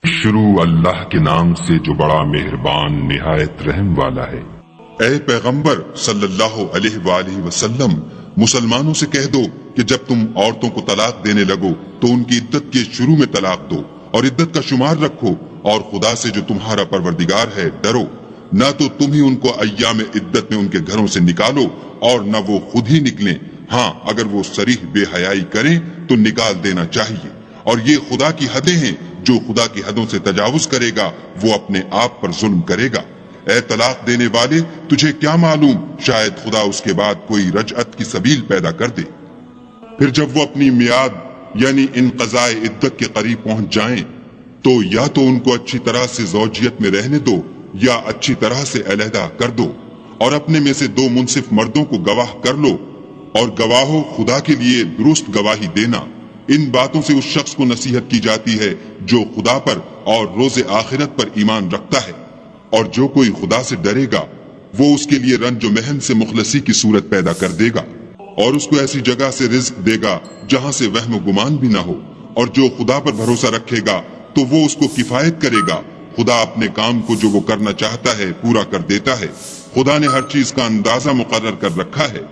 شروع اللہ کے نام سے جو بڑا مہربان نہایت رحم والا ہے۔ اے پیغمبر صلی اللہ علیہ وآلہ وسلم، مسلمانوں سے کہہ دو کہ جب تم عورتوں کو طلاق دینے لگو تو ان کی عدت کے شروع میں طلاق دو اور عدت کا شمار رکھو، اور خدا سے جو تمہارا پروردگار ہے ڈرو، نہ تو تم ہی ان کو ایام عدت میں ان کے گھروں سے نکالو اور نہ وہ خود ہی نکلیں، ہاں اگر وہ صریح بے حیائی کریں تو نکال دینا چاہیے، اور یہ خدا کی حدیں ہیں، جو خدا کی حدوں سے تجاوز کرے گا وہ اپنے آپ پر ظلم کرے گا۔ اے طلاق دینے والے، تجھے کیا معلوم شاید خدا اس کے بعد کوئی رجعت کی سبیل پیدا کر دے۔ پھر جب وہ اپنی میعاد یعنی انقضاء عدت کے قریب پہنچ جائیں تو یا تو ان کو اچھی طرح سے زوجیت میں رہنے دو یا اچھی طرح سے علیحدہ کر دو، اور اپنے میں سے 2 منصف مردوں کو گواہ کر لو، اور گواہو خدا کے لیے درست گواہی دینا۔ ان باتوں سے اس شخص کو نصیحت کی جاتی ہے جو خدا پر اور روز آخرت پر ایمان رکھتا ہے، اور جو کوئی خدا سے ڈرے گا وہ اس کے لیے رنج و محن سے مخلصی کی صورت پیدا کر دے گا، اور اس کو ایسی جگہ سے رزق دے گا جہاں سے وہم و گمان بھی نہ ہو، اور جو خدا پر بھروسہ رکھے گا تو وہ اس کو کفایت کرے گا۔ خدا اپنے کام کو جو وہ کرنا چاہتا ہے پورا کر دیتا ہے، خدا نے ہر چیز کا اندازہ مقرر کر رکھا ہے۔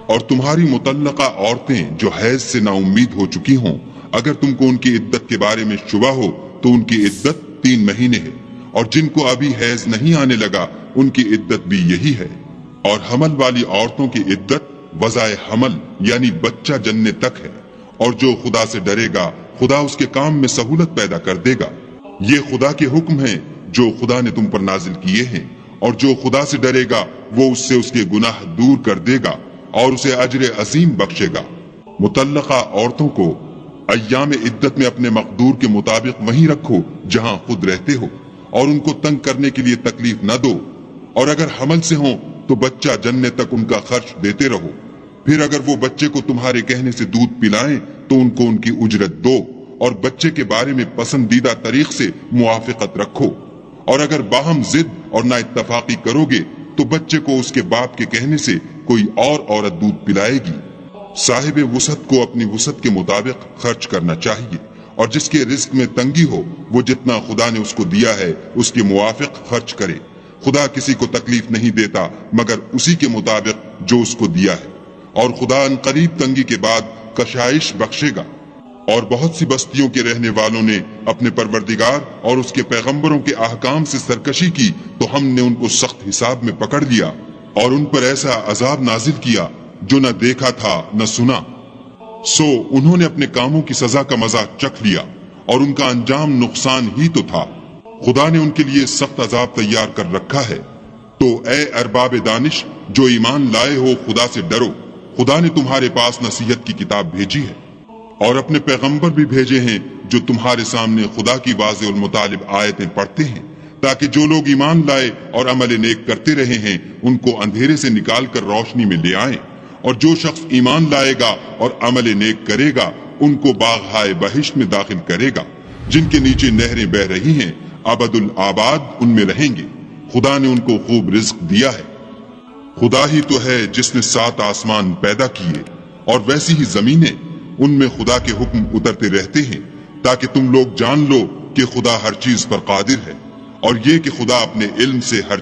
اور تمہاری مطلقہ عورتیں جو حیض سے نا امید ہو چکی ہوں، اگر تم کو ان کی عدت کے بارے میں شبہ ہو تو ان کی عدت 3 مہینے ہے، اور جن کو ابھی حیض نہیں آنے لگا ان کی عدت بھی یہی ہے، اور حمل والی عورتوں کی عدت وضع حمل یعنی بچہ جننے تک ہے، اور جو خدا سے ڈرے گا خدا اس کے کام میں سہولت پیدا کر دے گا۔ یہ خدا کے حکم ہیں جو خدا نے تم پر نازل کیے ہیں، اور جو خدا سے ڈرے گا وہ اس سے اس کے گناہ دور کر دے گا اور اسے اجر عظیم بخشے گا۔ مطلقہ عورتوں کو ایام عدت میں اپنے مقدور کے مطابق وہیں رکھو جہاں خود رہتے ہو، اور ان کو تنگ کرنے کے لیے تکلیف نہ دو، اور اگر حمل سے ہوں تو بچہ جننے تک ان کا خرچ دیتے رہو۔ پھر اگر وہ بچے کو تمہارے کہنے سے دودھ پلائیں تو ان کو ان کی اجرت دو، اور بچے کے بارے میں پسندیدہ طریق سے موافقت رکھو، اور اگر باہم ضد اور نا اتفاقی کرو گے تو بچے کو اس کے باپ کے کہنے سے کوئی اور عورت دودھ پلائے گی۔ صاحب وسعت کو اپنی وسعت کے مطابق خرچ کرنا چاہیے، اور جس کے رزق میں تنگی ہو وہ جتنا خدا نے اس کو دیا ہے اس کے موافق خرچ کرے۔ خدا کسی کو تکلیف نہیں دیتا مگر اسی کے مطابق جو اس کو دیا ہے، اور خدا ان قریب تنگی کے بعد کشائش بخشے گا۔ اور بہت سی بستیوں کے رہنے والوں نے اپنے پروردگار اور اس کے پیغمبروں کے احکام سے سرکشی کی تو ہم نے ان کو سخت حساب میں پکڑ لیا، اور ان پر ایسا عذاب نازل کیا جو نہ دیکھا تھا نہ سنا۔ سو انہوں نے اپنے کاموں کی سزا کا مزہ چکھ لیا، اور ان کا انجام نقصان ہی تو تھا۔ خدا نے ان کے لیے سخت عذاب تیار کر رکھا ہے۔ تو اے ارباب دانش جو ایمان لائے ہو، خدا سے ڈرو۔ خدا نے تمہارے پاس نصیحت کی کتاب بھیجی ہے، اور اپنے پیغمبر بھی بھیجے ہیں جو تمہارے سامنے خدا کی واضح المطالب آیتیں پڑھتے ہیں، تاکہ جو لوگ ایمان لائے اور عمل نیک کرتے رہے ہیں ان کو اندھیرے سے نکال کر روشنی میں لے آئیں، اور جو شخص ایمان لائے گا اور عمل نیک کرے گا ان کو باغہائے بہشت میں داخل کرے گا، جن کے نیچے نہریں بہ رہی ہیں، ابد الآباد ان میں رہیں گے۔ خدا نے ان کو خوب رزق دیا ہے۔ خدا ہی تو ہے جس نے 7 آسمان پیدا کیے، اور ویسی ہی زمینیں، ان میں خدا کے حکم اترتے رہتے ہیں، تاکہ تم لوگ جان لو کہ خدا ہر چیز پر قادر ہے، اور یہ کہ خدا اپنے علم سے ہر